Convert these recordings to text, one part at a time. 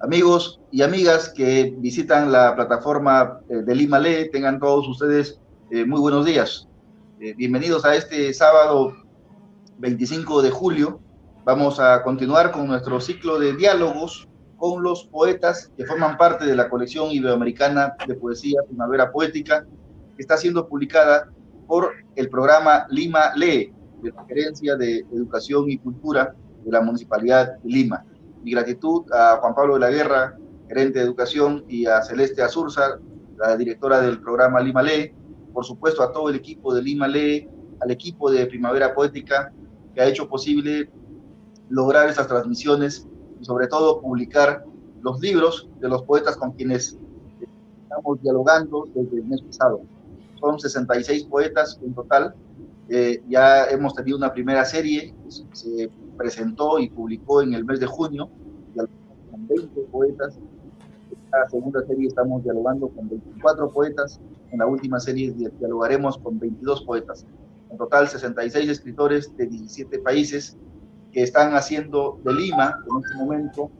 Amigos y amigas que visitan la plataforma de Lima Lee, tengan todos ustedes muy buenos días. Bienvenidos a este sábado 25 de julio. Vamos a continuar con nuestro ciclo de diálogos con los poetas que forman parte de la colección iberoamericana de poesía Primavera Poética, que está siendo publicada por el programa Lima Lee, de la Gerencia de Educación y Cultura de la Municipalidad de Lima. Mi gratitud a Juan Pablo de la Guerra, gerente de educación, y a Celeste Azurza, la directora del programa Lima Lee, por supuesto a todo el equipo de Lima Lee, al equipo de Primavera Poética, que ha hecho posible lograr estas transmisiones y sobre todo publicar los libros de los poetas con quienes estamos dialogando desde el mes pasado. Son 66 poetas en total. Ya hemos tenido una primera serie que se presentó y publicó en el mes de junio, con 20 poetas. En la segunda serie estamos dialogando con 24 poetas. En la última serie dialogaremos con 22 poetas. En total, 66 escritores de 17 países que están haciendo de Lima, en este momento,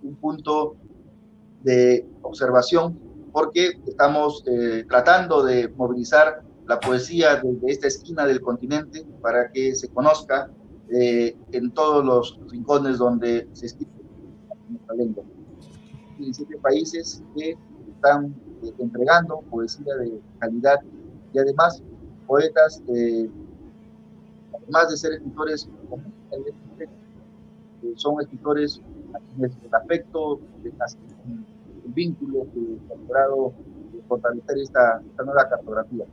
un punto de observación, porque estamos tratando de movilizar la poesía desde esta esquina del continente para que se conozca en todos los rincones donde se escribe nuestra lengua. 17 países que están entregando poesía de calidad y además poetas, además de ser escritores, son escritores a quienes el afecto, el vínculo que ha logrado fortalecer esta nueva cartografía.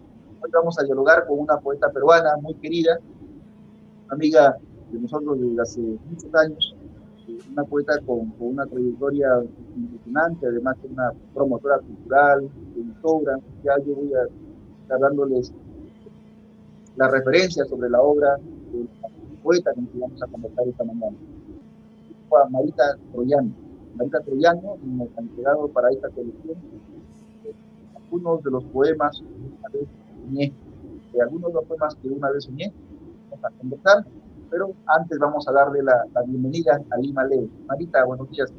Hoy vamos a dialogar con una poeta peruana muy querida, amiga de nosotros desde hace muchos años, una poeta con una trayectoria impresionante, además de una promotora cultural, editora. Ya yo voy a estar dándoles la referencia sobre la obra de la poeta con la que vamos a conversar esta mañana. A Marita Troyano. Marita Troyano nos ha entregado para esta colección algunos de los poemas que una vez soñé. Algunos de los poemas que una vez soñé, vamos a conversar, pero antes vamos a darle la bienvenida a Lima Lee. Marita, buenos días.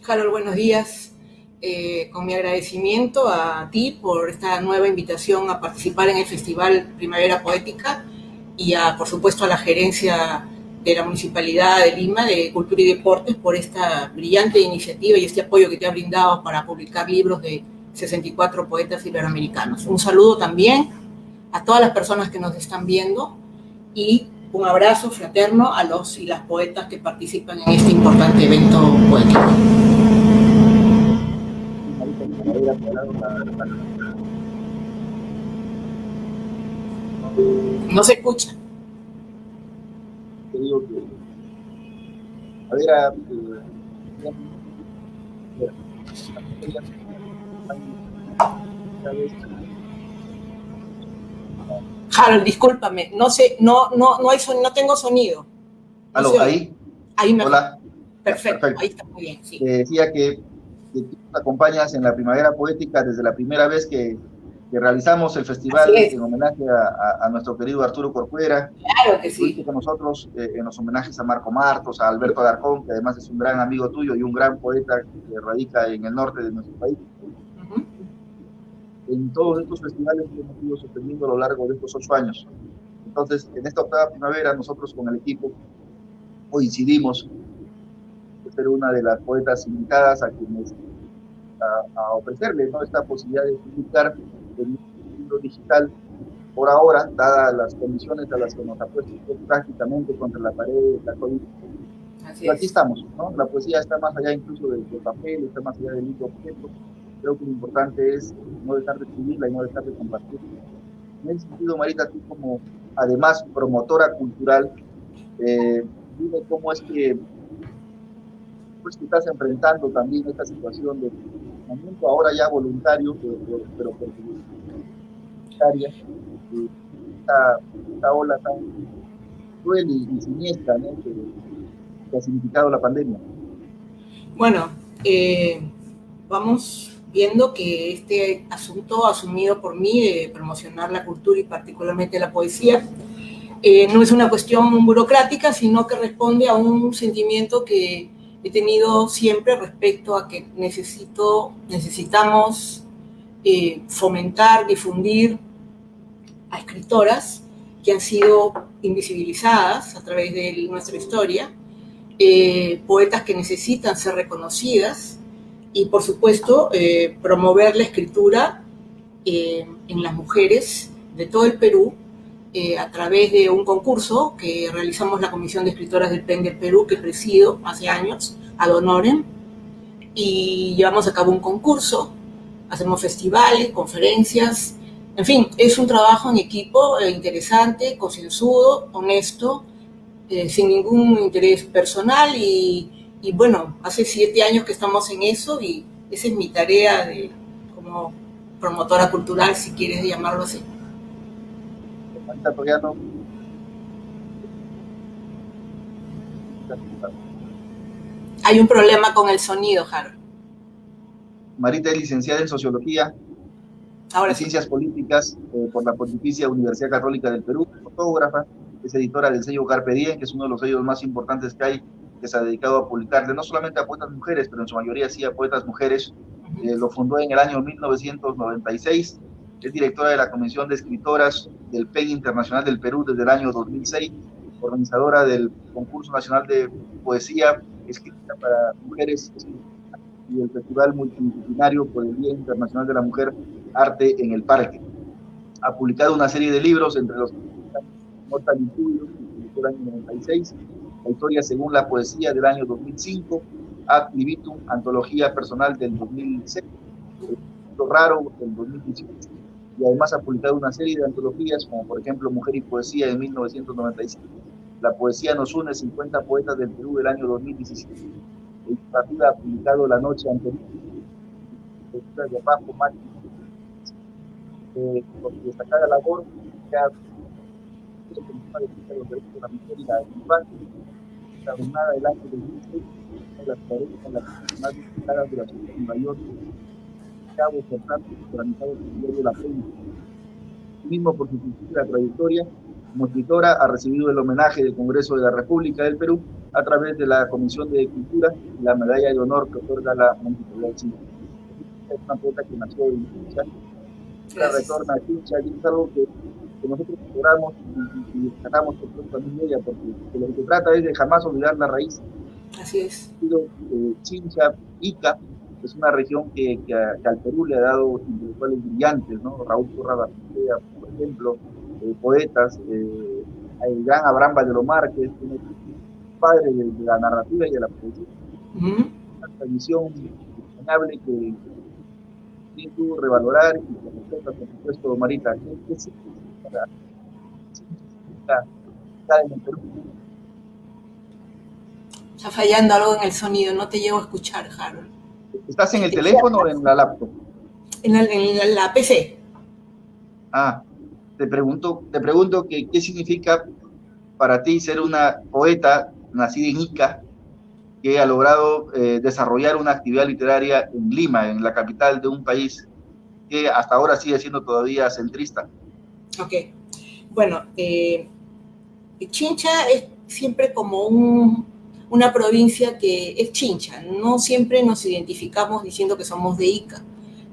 Harold, buenos días. Con mi agradecimiento a ti por esta nueva invitación a participar en el Festival Primavera Poética y por supuesto a la gerencia de la Municipalidad de Lima de Cultura y Deportes por esta brillante iniciativa y este apoyo que te ha brindado para publicar libros de 64 poetas iberoamericanos. Un saludo también a todas las personas que nos están viendo y un abrazo fraterno a los y las poetas que participan en este importante evento poético. No se escucha. Te digo que Harold, discúlpame, no tengo sonido. ¿Aló, ahí? Ahí me... Hola. Perfecto, ahí está muy bien, sí. Te decía que tú nos acompañas en la Primavera Poética desde la primera vez que realizamos el festival en homenaje a nuestro querido Arturo Corcuera. Claro que sí. Estuviste con nosotros en los homenajes a Marco Martos, a Alberto Alarcón, que además es un gran amigo tuyo y un gran poeta que radica en el norte de nuestro país. En todos estos festivales que hemos ido sosteniendo a lo largo de estos 8 años. Entonces, en esta octava primavera, nosotros con el equipo coincidimos de ser una de las poetas invitadas a quienes a ofrecerle, ¿no?, esta posibilidad de publicar el libro digital por ahora, dadas las condiciones a las que nos ha puesto prácticamente contra la pared de la COVID. Pero aquí estamos, ¿no? La poesía está más allá incluso del papel, está más allá del libro objeto. Creo que lo importante es no dejar de escribirla y no dejar de compartirla. En ese sentido, Marita, tú como además promotora cultural, dime cómo es que estás enfrentando también esta situación de momento ahora ya voluntario, pero voluntaria, esta ola tan cruel y siniestra, ¿no?, que ha significado la pandemia. Bueno, vamos viendo que este asunto asumido por mí de promocionar la cultura y particularmente la poesía no es una cuestión burocrática, sino que responde a un sentimiento que he tenido siempre respecto a que necesitamos fomentar, difundir a escritoras que han sido invisibilizadas a través de nuestra historia, poetas que necesitan ser reconocidas y, por supuesto, promover la escritura en las mujeres de todo el Perú a través de un concurso que realizamos la Comisión de Escritoras del PEN del Perú, que presido hace años, ad honorem, y llevamos a cabo un concurso, hacemos festivales, conferencias, en fin, es un trabajo en equipo interesante, concienzudo, honesto, sin ningún interés personal y bueno, hace 7 años que estamos en eso y esa es mi tarea como promotora cultural, si quieres llamarlo así. Hay un problema con el sonido, Harold. Marita es licenciada en Sociología y Ciencias Políticas por la Pontificia Universidad Católica del Perú, fotógrafa, es editora del sello Carpe Diem, que es uno de los sellos más importantes que hay, que se ha dedicado a publicarle no solamente a poetas mujeres, pero en su mayoría sí a poetas mujeres. Lo fundó en el año 1996, es directora de la Comisión de Escritoras del PEN Internacional del Perú desde el año 2006, organizadora del Concurso Nacional de Poesía Escrita para Mujeres y el Festival Multidisciplinario por el Día Internacional de la Mujer, Arte en el Parque. Ha publicado una serie de libros, entre los que Mortal Intuition, del año 96, La Historia según la Poesía del año 2005, Ad Libitum, Antología Personal del 2006, Lo Raro del 2018, y además ha publicado una serie de antologías, como por ejemplo Mujer y Poesía en 1995, La Poesía nos une, 50 poetas del Perú del año 2017. El ha publicado La Noche Anterior, de Paco Mati, por su destacada labor, que ha de los derechos de la mujer y la infancia, la jornada del año 2006, en las tareas con las más destacadas de la ciudad de Nueva York, Cabo Fernando, organizado por el diario La Prensa. Mismo por su cultura y trayectoria, como escritora, ha recibido el homenaje del Congreso de la República del Perú a través de la Comisión de Cultura y la medalla de honor que otorga la Municipalidad de Chile. Es una poeta que nació en Chincha, la retorna a Chincha, y es algo que nosotros logramos y destacamos también ella, porque de lo que se trata es de jamás olvidar la raíz. Así es. Chincha, Ica, es una región que al Perú le ha dado intelectuales brillantes, ¿no? Raúl Corra Barnechea, por ejemplo, poetas, el gran Abraham Valero Márquez, padre de la narrativa y de la poesía. Una tradición entrañable que tienes que revalorar y que respeta, por supuesto, Marita. ¿Qué significa en el Perú? Está fallando algo en el sonido, no te llego a escuchar, Harold. ¿Estás en el teléfono o en la laptop? En la PC. Te pregunto qué significa para ti ser una poeta nacida en Ica, que ha logrado desarrollar una actividad literaria en Lima, en la capital de un país que hasta ahora sigue siendo todavía centrista. Ok. Bueno, Chincha es siempre como una provincia que es Chincha. No siempre nos identificamos diciendo que somos de Ica.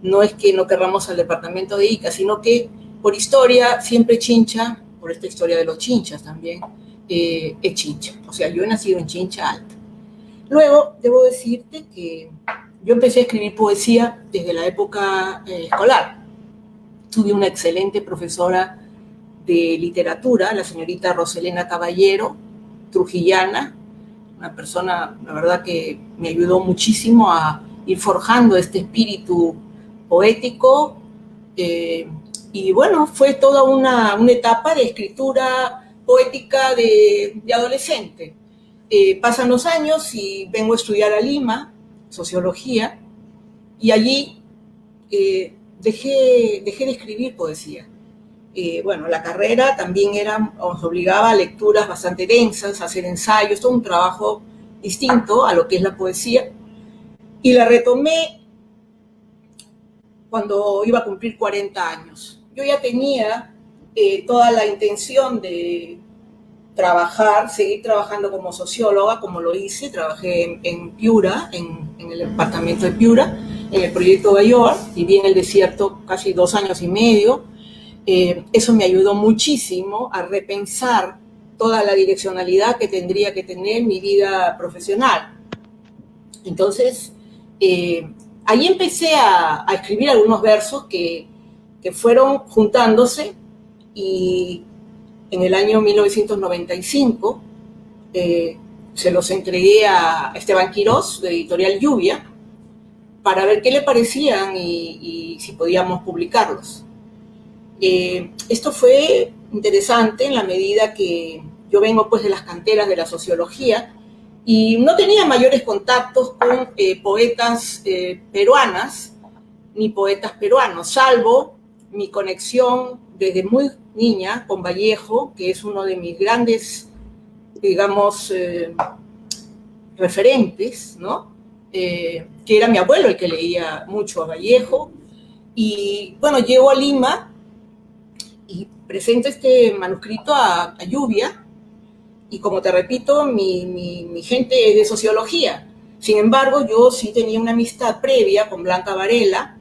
No es que no querramos al departamento de Ica, sino que por historia, siempre Chincha, por esta historia de los Chinchas también, es Chincha. O sea, yo he nacido en Chincha Alta. Luego, debo decirte que yo empecé a escribir poesía desde la época escolar. Tuve una excelente profesora de literatura, la señorita Roselena Caballero, trujillana, una persona, la verdad, que me ayudó muchísimo a ir forjando este espíritu poético. Y bueno, fue toda una etapa de escritura poética de adolescente. Pasan los años y vengo a estudiar a Lima, sociología, y allí dejé de escribir poesía. Bueno, la carrera también nos obligaba a lecturas bastante densas, a hacer ensayos, todo un trabajo distinto a lo que es la poesía. Y la retomé cuando iba a cumplir 40 años. Yo ya tenía toda la intención de seguir trabajando como socióloga, como lo hice. Trabajé en Piura, en el departamento de Piura, en el proyecto Bayor, viví en el desierto casi 2 años y medio. Eso me ayudó muchísimo a repensar toda la direccionalidad que tendría que tener mi vida profesional. Entonces, ahí empecé a escribir algunos versos que fueron juntándose, y en el año 1995 se los entregué a Esteban Quirós, de Editorial Lluvia, para ver qué le parecían y si podíamos publicarlos. Esto fue interesante en la medida que yo vengo pues de las canteras de la sociología y no tenía mayores contactos con poetas peruanas ni poetas peruanos, salvo mi conexión desde muy niña con Vallejo, que es uno de mis grandes, digamos, referentes, ¿no? Que era mi abuelo el que leía mucho a Vallejo. Y bueno, llego a Lima y presento este manuscrito a Lluvia, y como te repito, mi gente es de sociología. Sin embargo, yo sí tenía una amistad previa con Blanca Varela,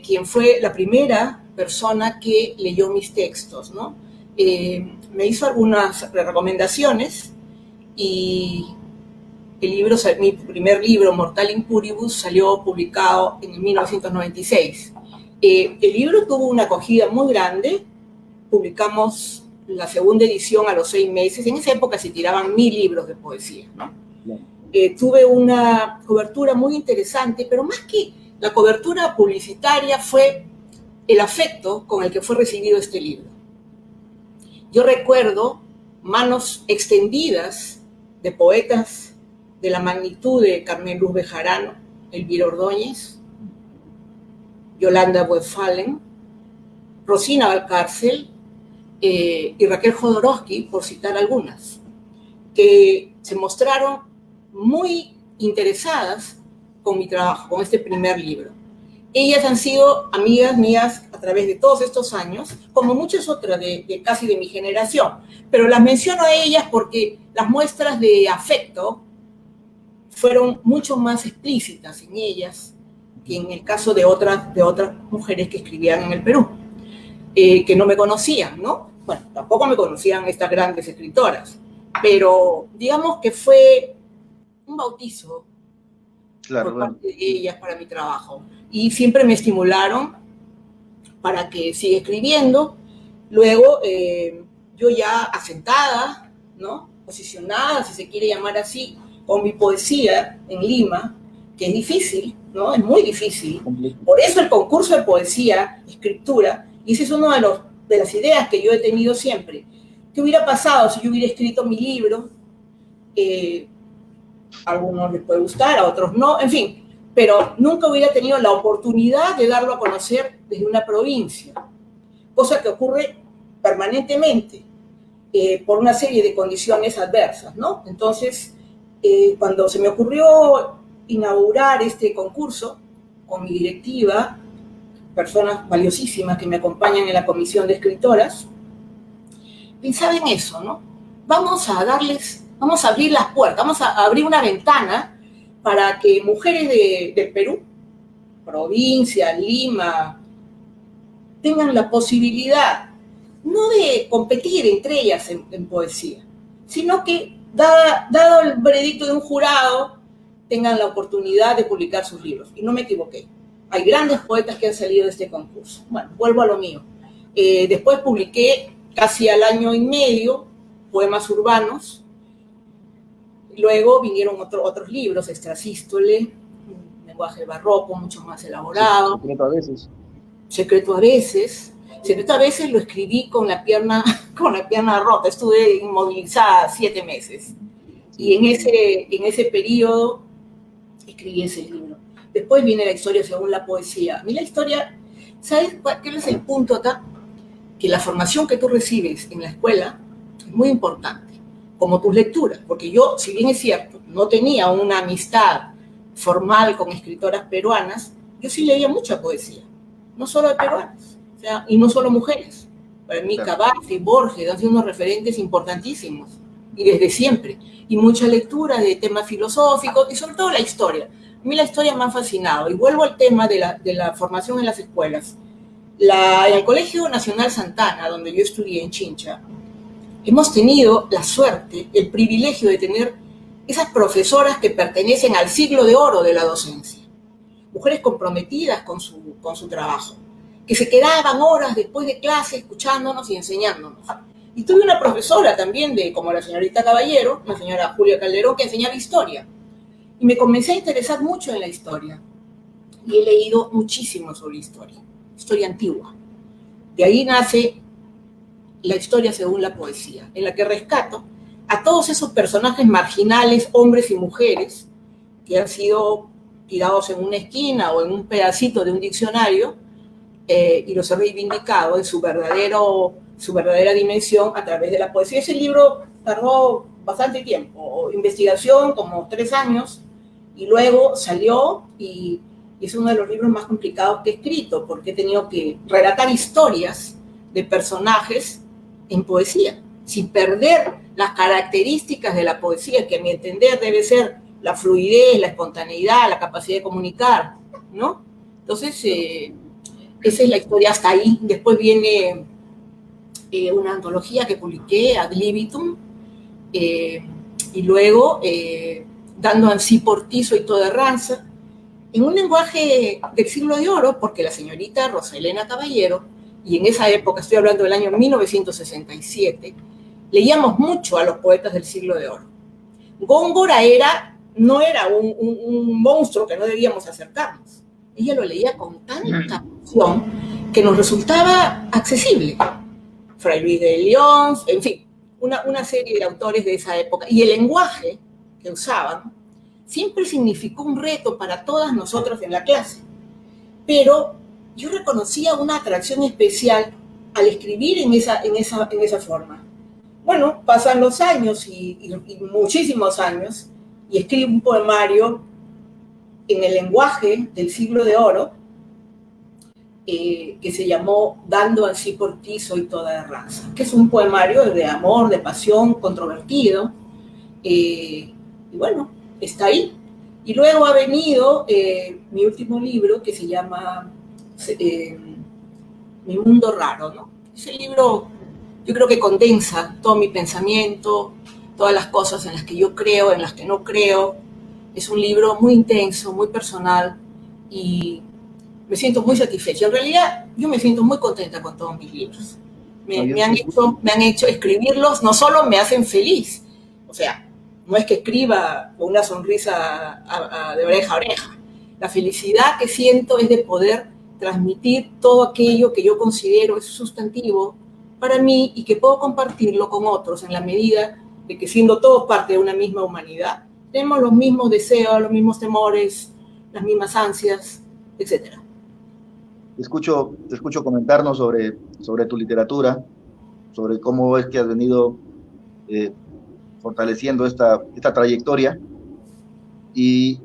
quien fue la primera persona que leyó mis textos, ¿no? Me hizo algunas recomendaciones, y mi primer libro, Mortal Incuribus, salió publicado en 1996. El libro tuvo una acogida muy grande. Publicamos la segunda edición a los 6 meses. En esa época se tiraban 1000 libros de poesía, ¿no? Tuve una cobertura muy interesante, pero más que la cobertura publicitaria fue el afecto con el que fue recibido este libro. Yo recuerdo manos extendidas de poetas de la magnitud de Carmen Luz Bejarano, Elvira Ordóñez, Yolanda Westphalen, Rosina Valcárcel y Raquel Jodorowsky, por citar algunas, que se mostraron muy interesadas con mi trabajo, con este primer libro. Ellas han sido amigas mías a través de todos estos años, como muchas otras de casi de mi generación, pero las menciono a ellas porque las muestras de afecto fueron mucho más explícitas en ellas que en el caso de otras mujeres que escribían en el Perú, que no me conocían, ¿no? Bueno, tampoco me conocían estas grandes escritoras, pero digamos que fue un bautizo, claro, por parte de ellas para mi trabajo. Y siempre me estimularon para que siga escribiendo. Luego, yo ya asentada, ¿no? Posicionada, si se quiere llamar así, con mi poesía en Lima, que es difícil, ¿no? Es muy difícil. Por eso el concurso de poesía, escritura, y esa es una de las ideas que yo he tenido siempre. ¿Qué hubiera pasado si yo hubiera escrito mi libro? A algunos les puede gustar, a otros no, en fin, pero nunca hubiera tenido la oportunidad de darlo a conocer desde una provincia, cosa que ocurre permanentemente por una serie de condiciones adversas, ¿no? Entonces, cuando se me ocurrió inaugurar este concurso con mi directiva, personas valiosísimas que me acompañan en la comisión de escritoras, pensaba en eso, ¿no? Vamos a abrir las puertas, vamos a abrir una ventana para que mujeres del Perú, provincia, Lima, tengan la posibilidad, no de competir entre ellas en poesía, sino que, dado el veredicto de un jurado, tengan la oportunidad de publicar sus libros. Y no me equivoqué. Hay grandes poetas que han salido de este concurso. Bueno, vuelvo a lo mío. Después publiqué casi al año y medio poemas urbanos. Luego vinieron otros libros, Extrasístole, un lenguaje barroco, mucho más elaborado. Secreto a veces. Secreto a veces. Secreto a veces lo escribí con la pierna rota. Estuve inmovilizada 7 meses. Y en ese periodo escribí ese libro. Después viene la historia según la poesía. A mí la historia, ¿sabes qué es el punto acá? Que la formación que tú recibes en la escuela es muy importante, como tus lecturas, porque yo, si bien es cierto, no tenía una amistad formal con escritoras peruanas, yo sí leía mucha poesía, no solo de peruanas, o sea, y no solo mujeres. Para mí, Cavafy y Borges han sido unos referentes importantísimos, y desde siempre. Y mucha lectura de temas filosóficos, y sobre todo la historia. A mí la historia me ha fascinado. Y vuelvo al tema de la formación en las escuelas. En el Colegio Nacional Santana, donde yo estudié en Chincha, hemos tenido la suerte, el privilegio de tener esas profesoras que pertenecen al siglo de oro de la docencia. Mujeres comprometidas con su trabajo, que se quedaban horas después de clase escuchándonos y enseñándonos. Y tuve una profesora también, como la señorita Caballero, la señora Julia Calderón, que enseñaba historia. Y me comencé a interesar mucho en la historia. Y he leído muchísimo sobre historia antigua. De ahí nace la historia según la poesía, en la que rescato a todos esos personajes marginales, hombres y mujeres, que han sido tirados en una esquina o en un pedacito de un diccionario, y los he reivindicado en su verdadera dimensión a través de la poesía. Ese libro tardó bastante tiempo, investigación como 3 años, y luego salió, y es uno de los libros más complicados que he escrito, porque he tenido que relatar historias de personajes en poesía, sin perder las características de la poesía, que a mi entender debe ser la fluidez, la espontaneidad, la capacidad de comunicar, ¿no? Entonces, esa es la historia hasta ahí. Después viene una antología que publiqué, Ad libitum, y luego Dando ansí por ti, soy toda ranza, en un lenguaje del siglo de oro, porque la señorita Rosa Elena Caballero, y en esa época, estoy hablando del año 1967, leíamos mucho a los poetas del siglo de oro. Góngora no era un monstruo que no debíamos acercarnos. Ella lo leía con tanta pasión que nos resultaba accesible. Fray Luis de León, en fin, una serie de autores de esa época. Y el lenguaje que usaban siempre significó un reto para todas nosotras en la clase. Pero yo reconocía una atracción especial al escribir en esa forma. Bueno, pasan los años y muchísimos años, y escribo un poemario en el lenguaje del siglo de oro, que se llamó Dando ansí por ti, soy toda de raza, que es un poemario de amor, de pasión, controvertido, y bueno, está ahí. Y luego ha venido mi último libro, que se llama Mi mundo raro, ¿no? Ese libro yo creo que condensa todo mi pensamiento, todas las cosas en las que yo creo, en las que no creo. Es un libro muy intenso, muy personal, y me siento muy satisfecha. En realidad, yo me siento muy contenta con todos mis libros. Me han hecho escribirlos, no solo me hacen feliz, o sea, no es que escriba con una sonrisa de oreja a oreja. La felicidad que siento es de poder transmitir todo aquello que yo considero es sustantivo para mí y que puedo compartirlo con otros en la medida de que, siendo todos parte de una misma humanidad, tenemos los mismos deseos, los mismos temores, las mismas ansias, etc. Te escucho comentarnos sobre tu literatura, sobre cómo es que has venido fortaleciendo esta trayectoria, y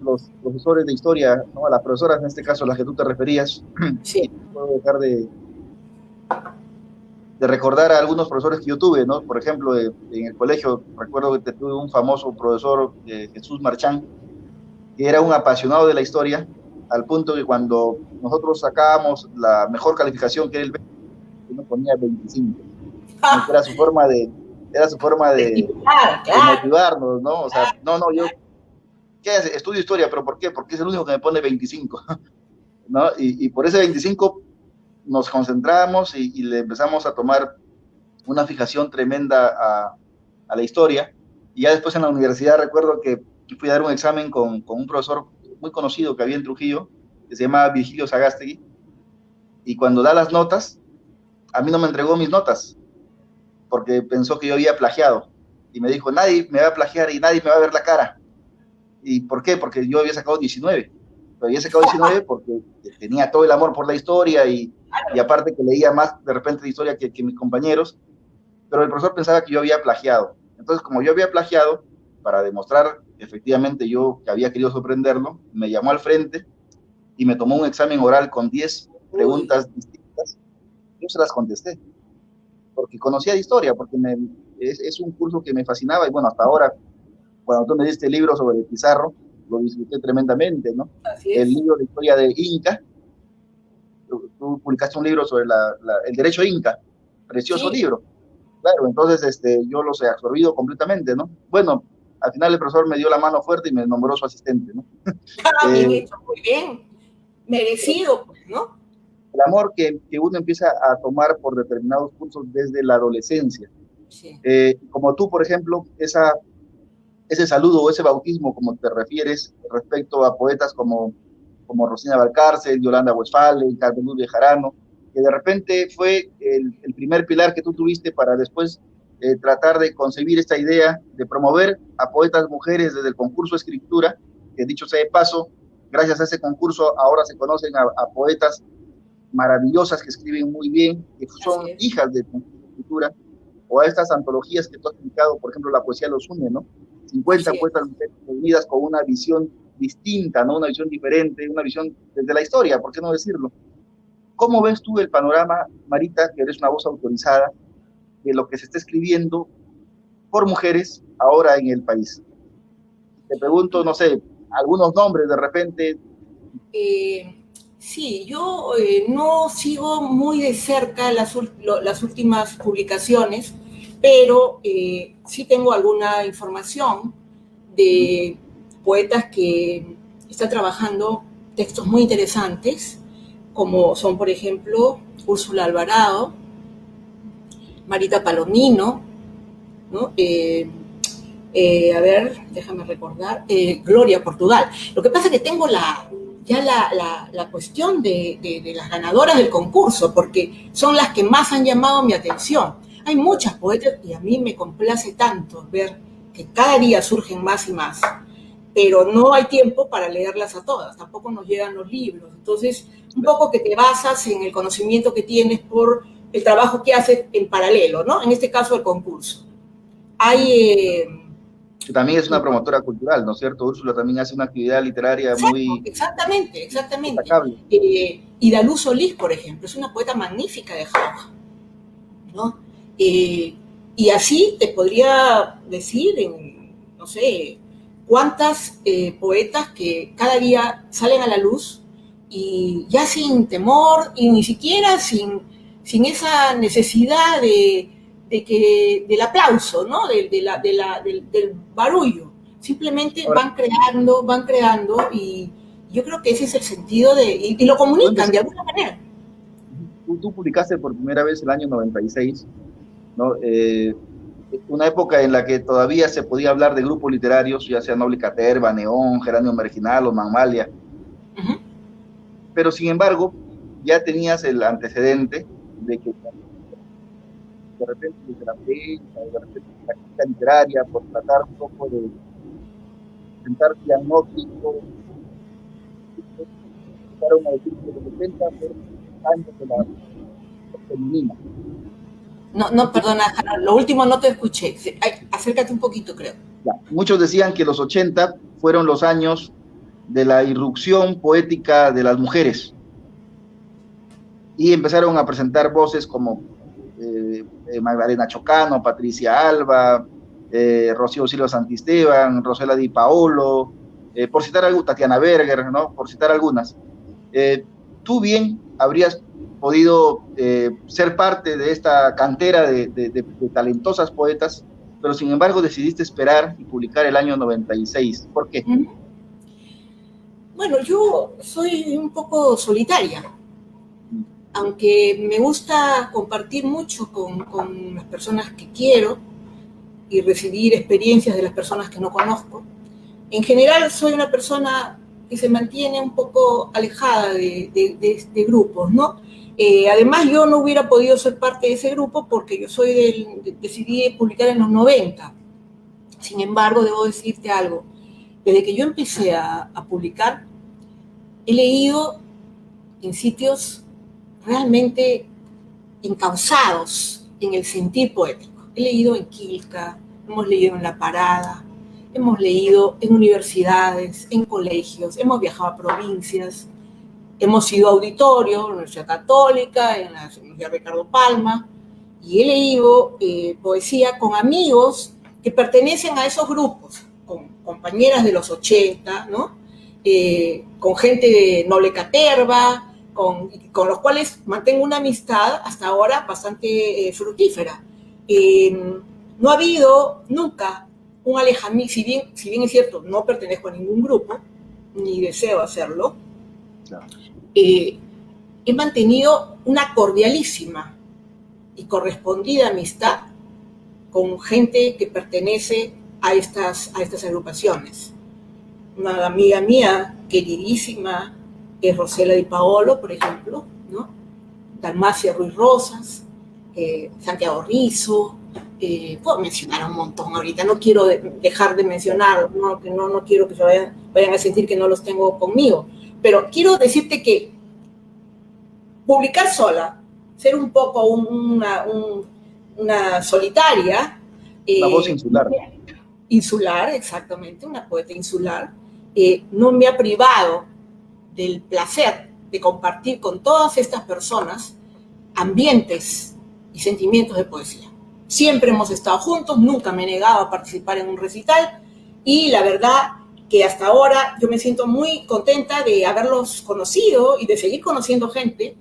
los profesores de historia, ¿no? A las profesoras, en este caso, a las que tú te referías, sí. No puedo dejar de recordar a algunos profesores que yo tuve, ¿no? Por ejemplo, en el colegio, recuerdo que tuve un famoso profesor, Jesús Marchán, que era un apasionado de la historia, al punto que cuando nosotros sacábamos la mejor calificación, que era el 20, nos ponía 25. Era su forma de motivarnos, ¿no? O sea, no, yo, ¿qué hace? Estudio historia, ¿pero por qué? Porque es el único que me pone 25, ¿no? Y por ese 25 nos concentramos y le empezamos a tomar una fijación tremenda a la historia. Y ya después en la universidad recuerdo que fui a dar un examen con un profesor muy conocido que había en Trujillo, que se llamaba Virgilio Sagástegui, y cuando da las notas, a mí no me entregó mis notas, porque pensó que yo había plagiado, y me dijo, nadie me va a plagiar y nadie me va a ver la cara. ¿Y por qué? Porque yo había sacado 19, pero había sacado 19 porque tenía todo el amor por la historia, y aparte que leía más de repente de historia que mis compañeros, pero el profesor pensaba que yo había plagiado. Entonces, como yo había plagiado, para demostrar efectivamente yo que había querido sorprenderlo, me llamó al frente y me tomó un examen oral con 10 preguntas distintas, Yo se las contesté, porque conocía de historia, porque es un curso que me fascinaba y bueno, hasta ahora, cuando tú me diste el libro sobre Pizarro, lo disfruté tremendamente, ¿no? Así El es. libro de historia de Inca, tú publicaste un libro sobre el derecho Inca, precioso Sí, libro. Claro, entonces yo los he absorbido completamente, ¿no? Bueno, al final el profesor me dio la mano fuerte y me nombró su asistente, ¿no? bien Eh, hecho, muy bien. Merecido, pues, ¿no? el amor que uno empieza a tomar por determinados cursos desde la adolescencia. Sí, Como tú, por ejemplo, ese saludo o ese bautismo, como te refieres, respecto a poetas como Rosina Valcárcel, Yolanda Westphalen, Carmen Luz Bejarano, que de repente fue el primer pilar que tú tuviste para después tratar de concebir esta idea de promover a poetas mujeres desde el concurso de escritura, que dicho sea de paso, gracias a ese concurso ahora se conocen a poetas maravillosas que escriben muy bien, que así son es. hijas del concurso de escritura, o a estas antologías que tú has publicado, por ejemplo, La Poesía los une, ¿no? 50 Así poetas es. mujeres unidas con una visión distinta, ¿no? Una visión diferente, una visión desde la historia, ¿por qué no decirlo? ¿Cómo ves tú el panorama, Marita, que eres una voz autorizada, de lo que se está escribiendo por mujeres ahora en el país? Te pregunto, no sé, algunos nombres de repente. Eh, sí, yo no sigo muy de cerca las últimas publicaciones, pero sí tengo alguna información de poetas que están trabajando textos muy interesantes, como son, por ejemplo, Úrsula Alvarado, Marita Palomino, ¿no? A ver, déjame recordar, Gloria Portugal. Lo que pasa es que tengo la cuestión de las ganadoras del concurso, porque son las que más han llamado mi atención. Hay muchas poetas y a mí me complace tanto ver que cada día surgen más y más, pero no hay tiempo para leerlas a todas, tampoco nos llegan los libros. Entonces, un poco que te basas en el conocimiento que tienes por el trabajo que haces en paralelo, ¿no? En este caso, el concurso. Hay Que también es una promotora cultural, ¿no es cierto? Úrsula también hace una actividad literaria exacto, muy exactamente, exactamente. destacable. Idaluz Solís, por ejemplo, es una poeta magnífica de Jauja, ¿no? Y así te podría decir, no sé, cuántas poetas que cada día salen a la luz y ya sin temor y ni siquiera sin esa necesidad del aplauso, ¿no? Del barullo. Simplemente Ahora, van creando y yo creo que ese es el sentido y lo tú comunican de empezaste, alguna manera. tú publicaste por primera vez el año 96, ¿no? Una época en la que todavía se podía hablar de grupos literarios, ya sea Noble Caterva, Neón, Geranio Marginal o Manmalia, Uh -huh. pero sin embargo ya tenías el antecedente de que de repente desde la prensa, de repente desde la crítica literaria, por tratar un poco de presentar diagnóstico, empezaron a decir que los 70 fueron años de la femenina. No, no, perdona, lo último no te escuché. Ay, acércate un poquito, creo. Ya. Muchos decían que los 80 fueron los años de la irrupción poética de las mujeres y empezaron a presentar voces como Magdalena Chocano, Patricia Alba, Rocío Silva Santisteban, Rosela Di Paolo, por citar algo, Tatiana Berger, ¿no? Por citar algunas. Tú bien habrías podido ser parte de esta cantera de talentosas poetas, pero sin embargo decidiste esperar y publicar el año 96. ¿Por qué? Bueno, yo soy un poco solitaria, aunque me gusta compartir mucho con las personas que quiero y recibir experiencias de las personas que no conozco. En general soy una persona que se mantiene un poco alejada de grupos, ¿no? Además, yo no hubiera podido ser parte de ese grupo porque yo decidí publicar en los 90. Sin embargo, debo decirte algo. Desde que yo empecé a publicar, he leído en sitios realmente encausados en el sentir poético. He leído en Quilca, hemos leído en La Parada, hemos leído en universidades, en colegios, hemos viajado a provincias hemos sido auditorio en la Universidad Católica, en la Universidad Ricardo Palma, y he leído poesía con amigos que pertenecen a esos grupos, con compañeras de los 80, ¿no? Con gente de Noble Caterva, con los cuales mantengo una amistad hasta ahora bastante fructífera. No ha habido nunca un alejamiento, si bien es cierto, no pertenezco a ningún grupo, ni deseo hacerlo, claro. He mantenido una cordialísima y correspondida amistad con gente que pertenece a estas agrupaciones. Una amiga mía queridísima es Rosela Di Paolo, por ejemplo, ¿no? Dalmacia Ruiz Rosas, Santiago Rizzo, puedo mencionar un montón ahorita, no quiero dejar de mencionar, no quiero que se vayan a sentir que no los tengo conmigo, pero quiero decirte que publicar sola, ser un poco una solitaria. Una voz insular. Insular, exactamente, una poeta insular, no me ha privado del placer de compartir con todas estas personas ambientes y sentimientos de poesía. Siempre hemos estado juntos, nunca me he negado a participar en un recital y la verdad que hasta ahora yo me siento muy contenta de haberlos conocido y de seguir conociendo gente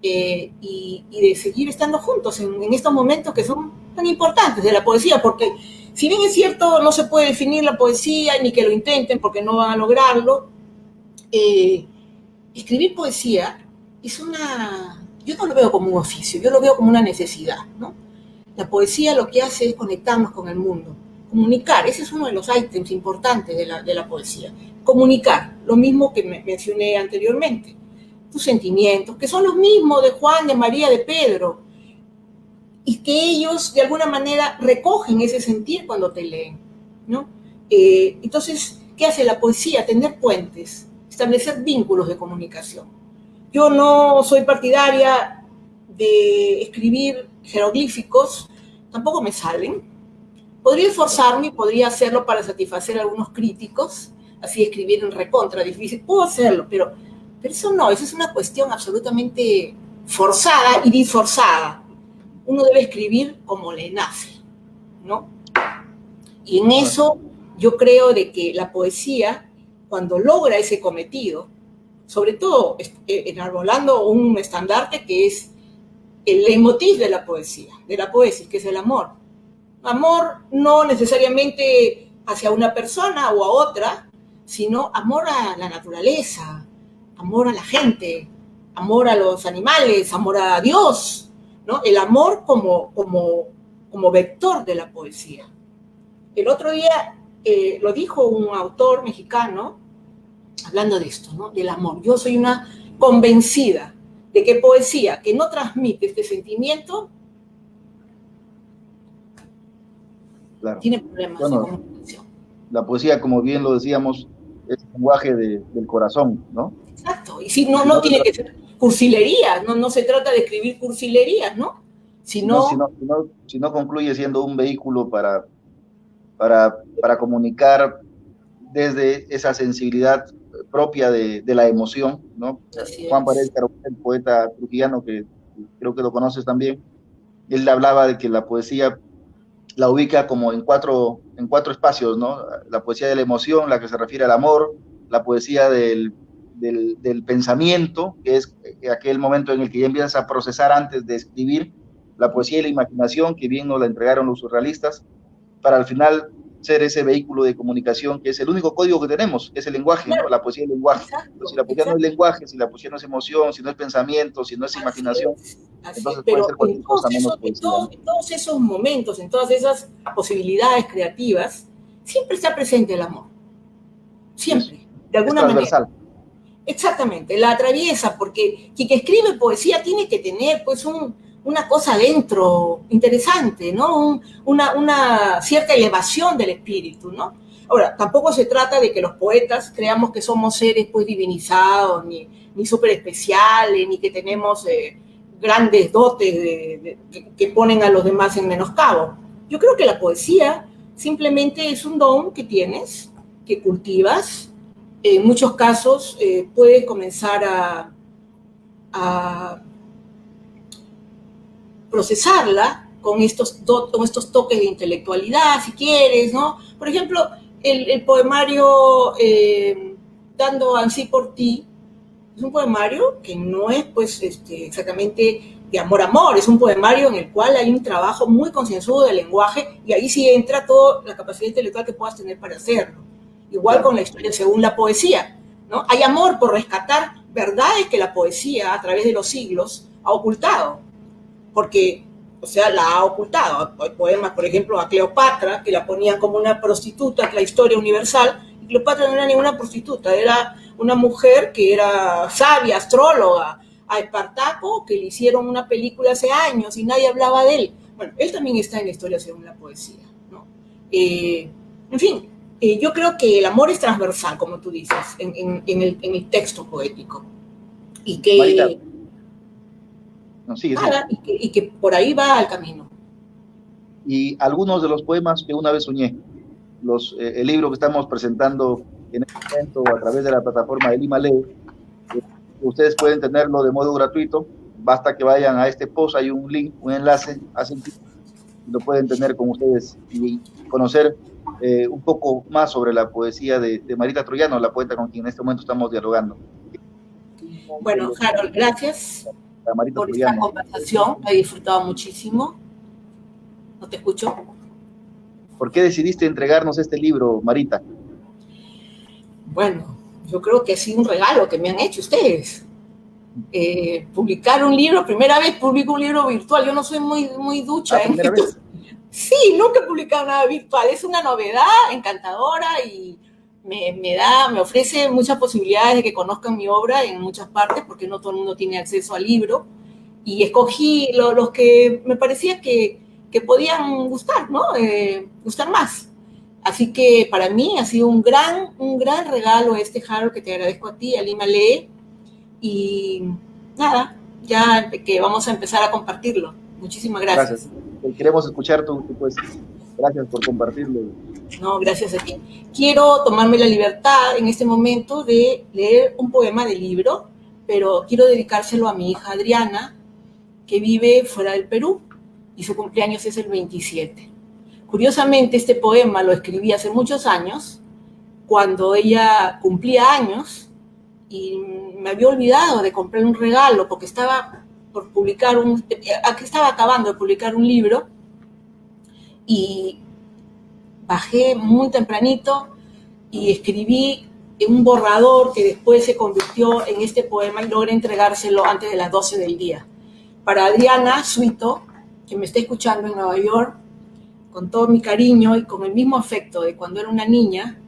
y de seguir estando juntos en estos momentos que son tan importantes de la poesía, porque si bien es cierto no se puede definir la poesía ni que lo intenten porque no van a lograrlo, escribir poesía es yo no lo veo como un oficio, yo lo veo como una necesidad, ¿no? La poesía lo que hace es conectarnos con el mundo, comunicar, ese es uno de los ítems importantes de la poesía, comunicar, lo mismo que mencioné anteriormente, tus sentimientos, que son los mismos de Juan, de María, de Pedro, y que ellos de alguna manera recogen ese sentir cuando te leen, ¿no? Entonces, ¿qué hace la poesía? Tender puentes, establecer vínculos de comunicación. Yo no soy partidaria de escribir jeroglíficos, tampoco me salen. Podría esforzarme, podría hacerlo para satisfacer a algunos críticos, así escribir en recontra difícil, puedo hacerlo, pero eso no, eso es una cuestión absolutamente forzada y disforzada. Uno debe escribir como le nace, ¿no? Y en eso yo creo de que la poesía, cuando logra ese cometido, sobre todo enarbolando un estandarte que es el leitmotiv de la poesía, de la poesía, que es el amor. Amor no necesariamente hacia una persona o a otra, sino amor a la naturaleza, amor a la gente, amor a los animales, amor a Dios, ¿no? El amor como vector de la poesía. El otro día lo dijo un autor mexicano, hablando de esto, ¿no? Del amor. Yo soy una convencida de que poesía que no transmite este sentimiento claro. Tiene problemas de comunicación. La poesía, como bien lo decíamos, es el lenguaje del corazón, ¿no? Exacto. Y si no tiene que ser cursilería, no se trata de escribir cursilerías, ¿no? Si no concluye siendo un vehículo para comunicar desde esa sensibilidad propia de la emoción, ¿no? Juan Paredes Carbonell, el poeta trujillano, que creo que lo conoces también, él hablaba de que la poesía la ubica como en cuatro espacios, ¿no? La poesía de la emoción, la que se refiere al amor, la poesía del pensamiento, que es aquel momento en el que ya empiezas a procesar antes de escribir, la poesía y la imaginación, que bien nos la entregaron los surrealistas, para al final ser ese vehículo de comunicación que es el único código que tenemos, es el lenguaje, ¿no? La poesía y el lenguaje. Pero si la poesía no es lenguaje, si la poesía no es emoción, si no es pensamiento, si no es imaginación, entonces puede ser cualquier cosa menos poesía. En todos esos momentos, en todas esas posibilidades creativas, siempre está presente el amor. Siempre, de alguna manera. Exactamente, la atraviesa, porque quien escribe poesía tiene que tener pues una cosa dentro interesante, ¿no? Una cierta elevación del espíritu, ¿no? Ahora, tampoco se trata de que los poetas creamos que somos seres pues divinizados, ni súper especiales, ni que tenemos grandes dotes que ponen a los demás en menoscabo. Yo creo que la poesía simplemente es un don que tienes, que cultivas. En muchos casos puedes comenzar a procesarla con estos toques de intelectualidad, si quieres, ¿no? Por ejemplo, el poemario Dando ansí por ti es un poemario que no es, pues, exactamente de amor, es un poemario en el cual hay un trabajo muy concienzudo del lenguaje y ahí sí entra toda la capacidad intelectual que puedas tener para hacerlo. Igual claro. Con la historia según la poesía, ¿no? Hay amor por rescatar verdades que la poesía a través de los siglos ha ocultado, porque, o sea, la ha ocultado. Hay poemas, por ejemplo, a Cleopatra, que la ponían como una prostituta, la historia universal, y Cleopatra no era ninguna prostituta, era una mujer que era sabia, astróloga. A Espartaco, que le hicieron una película hace años y nadie hablaba de él. Bueno, él también está en la historia según la poesía, ¿no? En fin, yo creo que el amor es transversal, como tú dices, en el texto poético. Y que... Marita. No, sigue. Y que por ahí va el camino. Y algunos de los poemas que una vez soñé, el libro que estamos presentando en este momento a través de la plataforma de Lima Lee, ustedes pueden tenerlo de modo gratuito, basta que vayan a este post, hay un link, un enlace, lo pueden tener con ustedes y conocer un poco más sobre la poesía de Marita Troyano, la poeta con quien en este momento estamos dialogando. Bueno, Harold, gracias por esta conversación, la he disfrutado muchísimo. ¿No te escucho? ¿Por qué decidiste entregarnos este libro, Marita? Bueno, yo creo que ha sido un regalo que me han hecho ustedes. Publicar un libro, primera vez publico un libro virtual, yo no soy muy ducha en esto. Sí, nunca he publicado nada virtual, es una novedad encantadora y me ofrece muchas posibilidades de que conozcan mi obra en muchas partes, porque no todo el mundo tiene acceso al libro, y escogí los que me parecía que podían gustar, ¿no? Gustar más. Así que para mí ha sido un gran regalo Harold, que te agradezco a ti, a Lima Lee, y nada, ya que vamos a empezar a compartirlo. Muchísimas gracias. Queremos escuchar tu poesía. Gracias por compartirlo. No, gracias a ti. Quiero tomarme la libertad en este momento de leer un poema del libro, pero quiero dedicárselo a mi hija Adriana, que vive fuera del Perú, y su cumpleaños es el 27. Curiosamente, este poema lo escribí hace muchos años, cuando ella cumplía años, y me había olvidado de comprar un regalo, porque estaba acabando de publicar un libro, y bajé muy tempranito y escribí un borrador que después se convirtió en este poema y logré entregárselo antes de las 12 del día. Para Adriana Suito, que me está escuchando en Nueva York, con todo mi cariño y con el mismo afecto de cuando era una niña,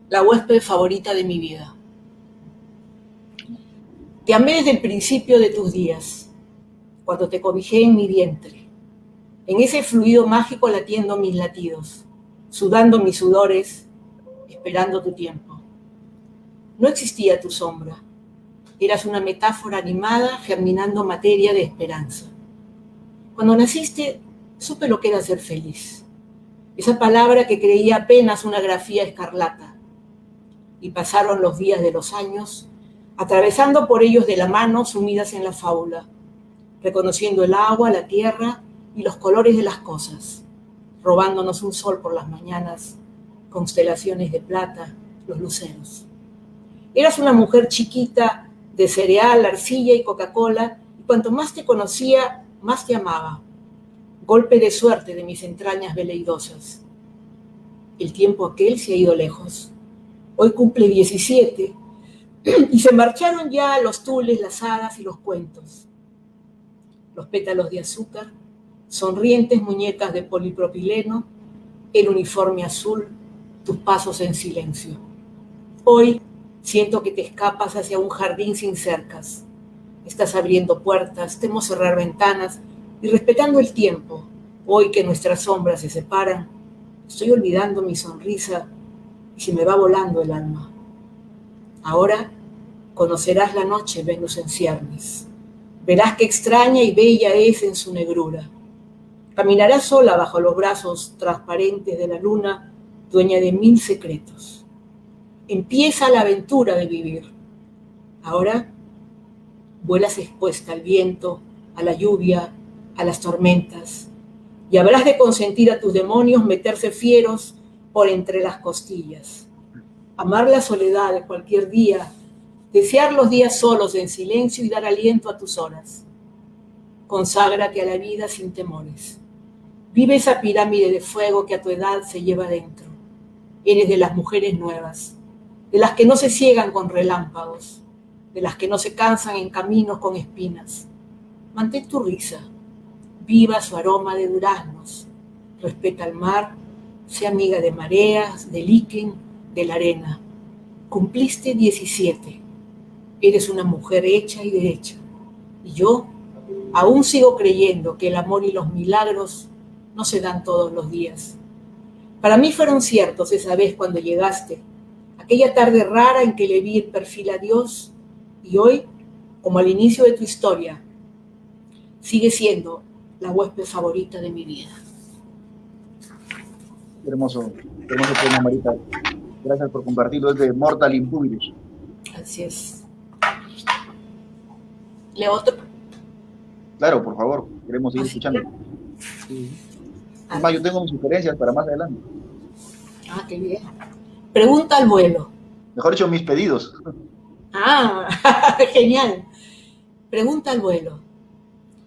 la huésped favorita de mi vida. Te amé desde el principio de tus días, cuando te cobijé en mi vientre, en ese fluido mágico latiendo mis latidos, sudando mis sudores, esperando tu tiempo. No existía tu sombra, eras una metáfora animada germinando materia de esperanza. Cuando naciste, supe lo que era ser feliz, esa palabra que creía apenas una grafía escarlata. Y pasaron los días de los años, atravesando por ellos de la mano, sumidas en la fábula, reconociendo el agua, la tierra y los colores de las cosas, robándonos un sol por las mañanas, constelaciones de plata, los luceros. Eras una mujer chiquita, de cereal, arcilla y Coca-Cola, y cuanto más te conocía, más te amaba. Golpe de suerte de mis entrañas veleidosas. El tiempo aquel se ha ido lejos. Hoy cumple 17, y se marcharon ya los tules, las hadas y los cuentos. Los pétalos de azúcar, sonrientes muñecas de polipropileno, el uniforme azul, tus pasos en silencio. Hoy siento que te escapas hacia un jardín sin cercas. Estás abriendo puertas, temo cerrar ventanas y respetando el tiempo. Hoy que nuestras sombras se separan, estoy olvidando mi sonrisa y se me va volando el alma. Ahora conocerás la noche, Venus en ciernes. Verás qué extraña y bella es en su negrura. Caminarás sola bajo los brazos transparentes de la luna, dueña de 1000 secretos. Empieza la aventura de vivir. Ahora Vuelas expuesta al viento, a la lluvia, a las tormentas, y habrás de consentir a tus demonios meterse fieros por entre las costillas. Amar la soledad de cualquier día, desear los días solos en silencio y dar aliento a tus horas. Conságrate a la vida sin temores. Vive esa pirámide de fuego que a tu edad se lleva dentro. Eres de las mujeres nuevas, de las que no se ciegan con relámpagos, de las que no se cansan en caminos con espinas. Mantén tu risa, viva su aroma de duraznos, respeta el mar, sea amiga de mareas, del líquen, de la arena. Cumpliste 17, eres una mujer hecha y derecha, y yo aún sigo creyendo que el amor y los milagros no se dan todos los días. Para mí fueron ciertos esa vez cuando llegaste, aquella tarde rara en que le vi el perfil a Dios, y hoy, como al inicio de tu historia, sigue siendo la huésped favorita de mi vida. Hermoso poema, Marita. Gracias por compartirlo. Es de Mortal Impuvirus. Así es. ¿Leo otro? Claro, por favor. Queremos seguir escuchando. Sí. Además, yo tengo sugerencias para más adelante. Ah, qué bien. Pregunta al vuelo. Mejor dicho, mis pedidos. Ah, genial. Pregunta al vuelo.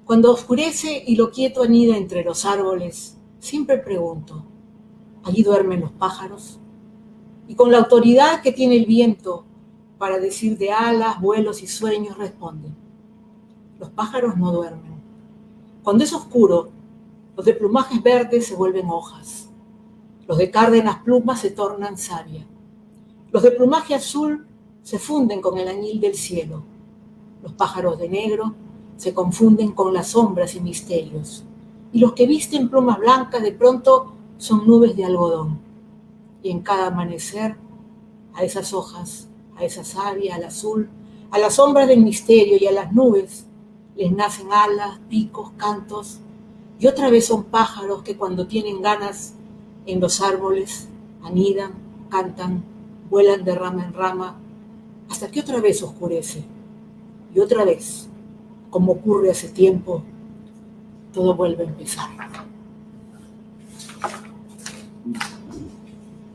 Cuando oscurece y lo quieto anida entre los árboles, siempre pregunto, ¿allí duermen los pájaros? Y con la autoridad que tiene el viento para decir de alas, vuelos y sueños, responden, los pájaros no duermen. Cuando es oscuro, los de plumajes verdes se vuelven hojas. Los de cárdenas plumas se tornan savia. Los de plumaje azul se funden con el añil del cielo. Los pájaros de negro se confunden con las sombras y misterios. Y los que visten plumas blancas de pronto son nubes de algodón. Y en cada amanecer, a esas hojas, a esa savia, al azul, a las sombras del misterio y a las nubes, les nacen alas, picos, cantos, y otra vez son pájaros que cuando tienen ganas en los árboles anidan, cantan, vuelan de rama en rama, hasta que otra vez oscurece. Y otra vez, como ocurre hace tiempo, todo vuelve a empezar.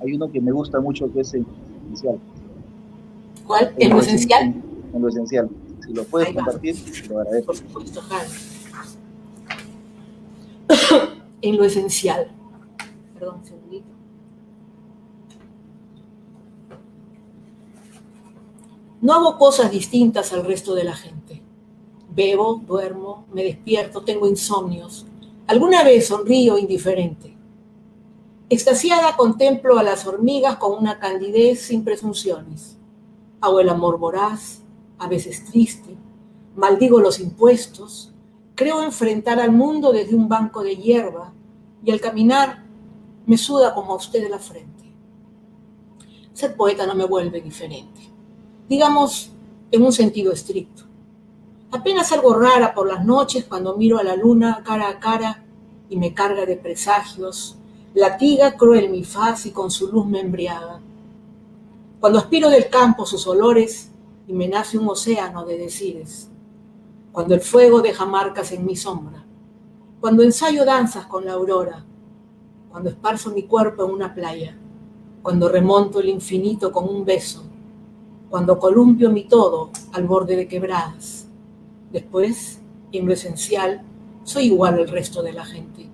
Hay uno que me gusta mucho que es esencial. ¿Cuál? ¿En lo esencial? En lo esencial. Si lo puedes compartir, lo agradezco. Por supuesto, Jara. En lo esencial. Perdón, un segundito. No hago cosas distintas al resto de la gente. Bebo, duermo, me despierto, tengo insomnios. Alguna vez sonrío indiferente. Extasiada contemplo a las hormigas con una candidez sin presunciones. Hago el amor voraz, a veces triste. Maldigo los impuestos. Creo enfrentar al mundo desde un banco de hierba y al caminar me suda como a usted de la frente. Ser poeta no me vuelve diferente. Digamos, en un sentido estricto. Apenas algo rara por las noches cuando miro a la luna cara a cara y me carga de presagios, latiga cruel mi faz y con su luz me embriaga. Cuando aspiro del campo sus olores y me nace un océano de decires. Cuando el fuego deja marcas en mi sombra. Cuando ensayo danzas con la aurora. Cuando esparzo mi cuerpo en una playa. Cuando remonto el infinito con un beso. Cuando columpio mi todo al borde de quebradas. Después, en lo esencial, soy igual al resto de la gente.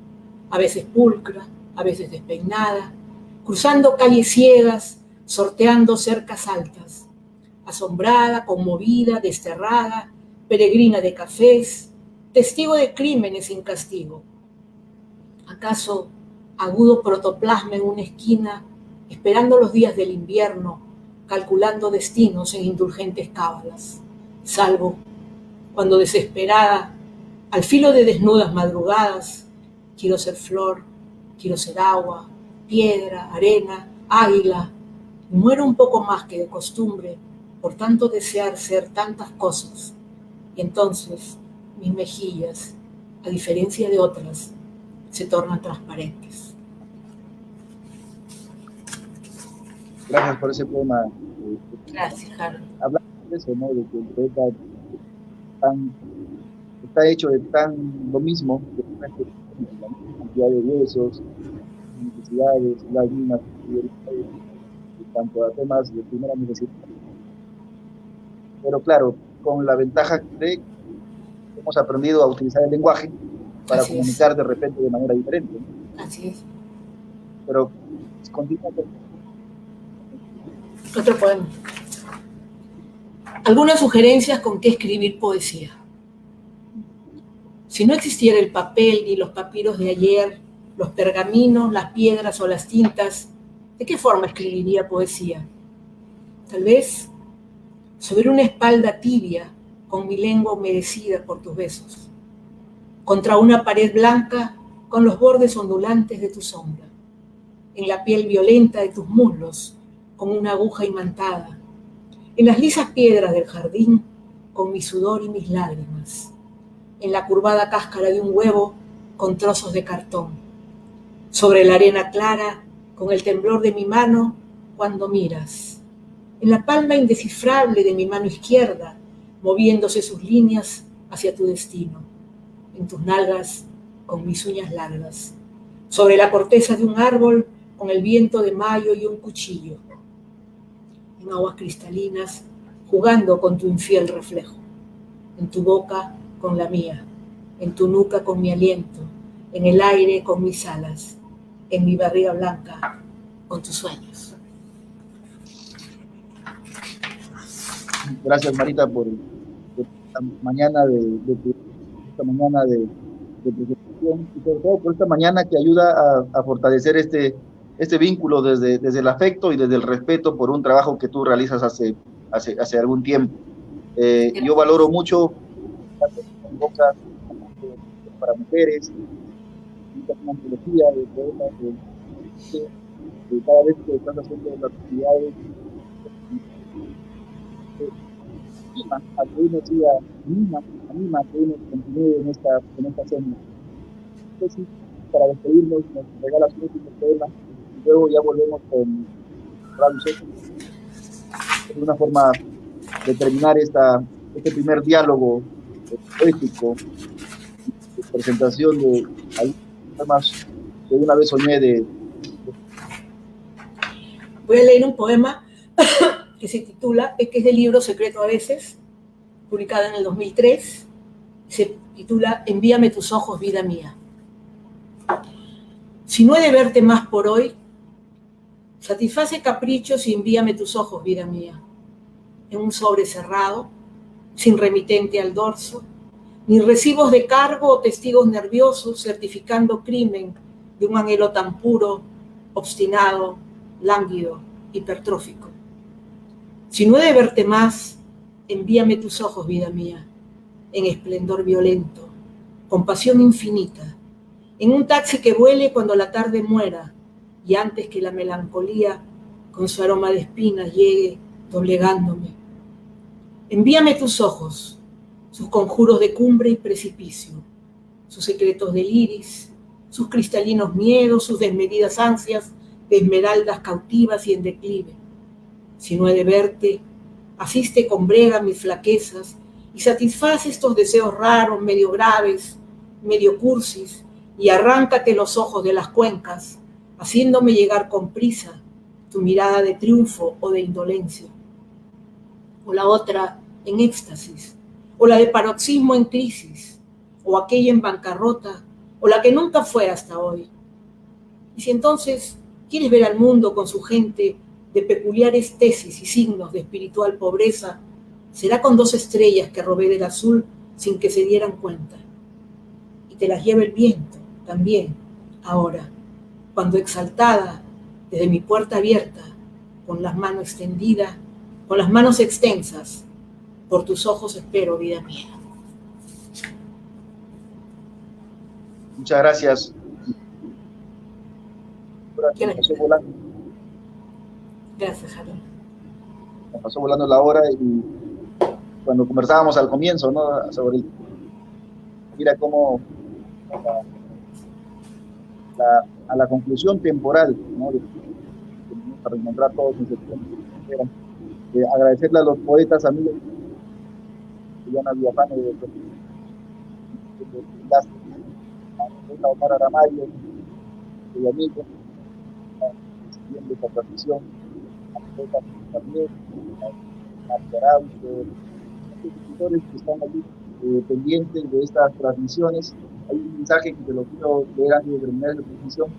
A veces pulcra, a veces despeinada, cruzando calles ciegas, sorteando cercas altas, asombrada, conmovida, desterrada, peregrina de cafés, testigo de crímenes sin castigo. ¿Acaso agudo protoplasma en una esquina, esperando los días del invierno, calculando destinos en indulgentes cábalas? Salvo cuando desesperada, al filo de desnudas madrugadas, quiero ser flor, quiero ser agua, piedra, arena, águila, y muero un poco más que de costumbre por tanto desear ser tantas cosas. Y entonces mis mejillas, a diferencia de otras, se tornan transparentes. Gracias por ese poema. Gracias, Harold. Hablando de eso, ¿no? De que el poeta está hecho de tan lo mismo, de la misma cantidad de huesos, necesidades, las mismas prioridades, en cuanto a temas de primera necesidad. Pero claro, con la ventaja de que hemos aprendido a utilizar el lenguaje para Así es. comunicar de repente de manera diferente, ¿no? Así es. Pero continúa. Otro poema. Algunas sugerencias con qué escribir poesía. Si no existiera el papel ni los papiros de ayer, los pergaminos, las piedras o las tintas, ¿de qué forma escribiría poesía? Tal vez sobre una espalda tibia, con mi lengua humedecida por tus besos, contra una pared blanca con los bordes ondulantes de tu sombra, en la piel violenta de tus muslos, con una aguja imantada, en las lisas piedras del jardín, con mi sudor y mis lágrimas, en la curvada cáscara de un huevo con trozos de cartón, sobre la arena clara, con el temblor de mi mano cuando miras, en la palma indescifrable de mi mano izquierda, moviéndose sus líneas hacia tu destino, en tus nalgas con mis uñas largas, sobre la corteza de un árbol con el viento de mayo y un cuchillo, en aguas cristalinas, jugando con tu infiel reflejo, en tu boca con la mía, en tu nuca con mi aliento, en el aire con mis alas, en mi barriga blanca con tus sueños. Gracias, Marita, por esta mañana esta mañana de presentación y sobre todo por esta mañana que ayuda a fortalecer este vínculo desde el afecto y desde el respeto por un trabajo que tú realizas hace algún tiempo. Yo valoro mucho para mujeres, una antología de poemas de cada vez que estás haciendo las actividades a que uno siga, anima a que uno continúe en esta senda. Entonces, para despedirnos, nos regalas un último poema y luego ya volvemos con Radio Seco. Es una forma de terminar este primer diálogo poético, de presentación de poemas que una vez soñé de... Voy a leer un poema que se titula, que es del libro Secreto a veces, publicado en el 2003, se titula Envíame tus ojos, vida mía. Si no he de verte más por hoy, satisface caprichos y envíame tus ojos, vida mía, en un sobre cerrado, sin remitente al dorso, ni recibos de cargo o testigos nerviosos certificando crimen de un anhelo tan puro, obstinado, lánguido, hipertrófico. Si no he de verte más, envíame tus ojos, vida mía, en esplendor violento, con pasión infinita, en un taxi que vuele cuando la tarde muera y antes que la melancolía con su aroma de espinas llegue doblegándome. Envíame tus ojos, sus conjuros de cumbre y precipicio, sus secretos del iris, sus cristalinos miedos, sus desmedidas ansias de esmeraldas cautivas y en declive. Si no he de verte, asiste con brega mis flaquezas y satisface estos deseos raros, medio graves, medio cursis, y arráncate los ojos de las cuencas, haciéndome llegar con prisa tu mirada de triunfo o de indolencia. O la otra en éxtasis, o la de paroxismo en crisis, o aquella en bancarrota, o la que nunca fue hasta hoy. Y si entonces quieres ver al mundo con su gente de peculiares tesis y signos de espiritual pobreza, será con 2 estrellas que robé del azul sin que se dieran cuenta. Y te las lleva el viento, también, ahora, cuando exaltada, desde mi puerta abierta, con las manos extendidas, con las manos extensas, por tus ojos espero, vida mía. Muchas gracias. Me pasó volando. Gracias, Javier. Me pasó volando la hora y cuando conversábamos al comienzo, ¿no? Sobre mira cómo a la conclusión temporal, ¿no? Para encontrar todos nuestros tiempos. Agradecerle a los poetas amigos Juliana Villafane de enlace, a Omar Aramayo, de amigo, siguiendo esta transmisión, también, a Araujo, los escritores que están allí pendientes de estas transmisiones. Hay un mensaje que te lo quiero leer antes de terminar la transmisión.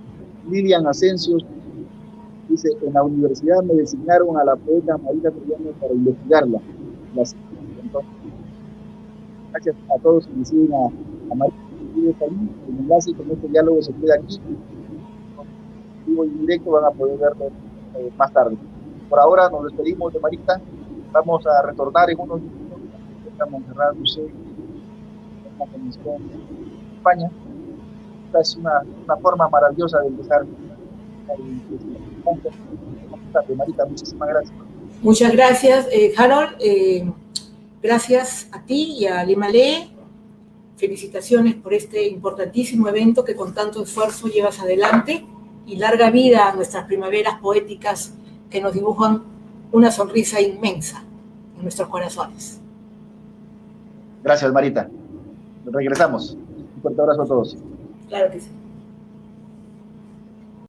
Lilian Ascensios dice: en la universidad me designaron a la poeta Marita Troyano para investigarla. Entonces, gracias a todos que me siguen a Marita. El enlace con este diálogo se queda aquí. Vivo y directo, van a poder verlo más tarde. Por ahora nos despedimos de Marita. Vamos a retornar en unos minutos a Montserrat Lucé, en la comisión de España. Esta es una forma maravillosa de empezar. Marita, muchísimas gracias. Muchas gracias, Harold. Gracias a ti y a Limalé. Felicitaciones por este importantísimo evento que con tanto esfuerzo llevas adelante, y larga vida a nuestras primaveras poéticas que nos dibujan una sonrisa inmensa en nuestros corazones. Gracias, Marita. Regresamos. Un fuerte abrazo a todos. Claro que sí.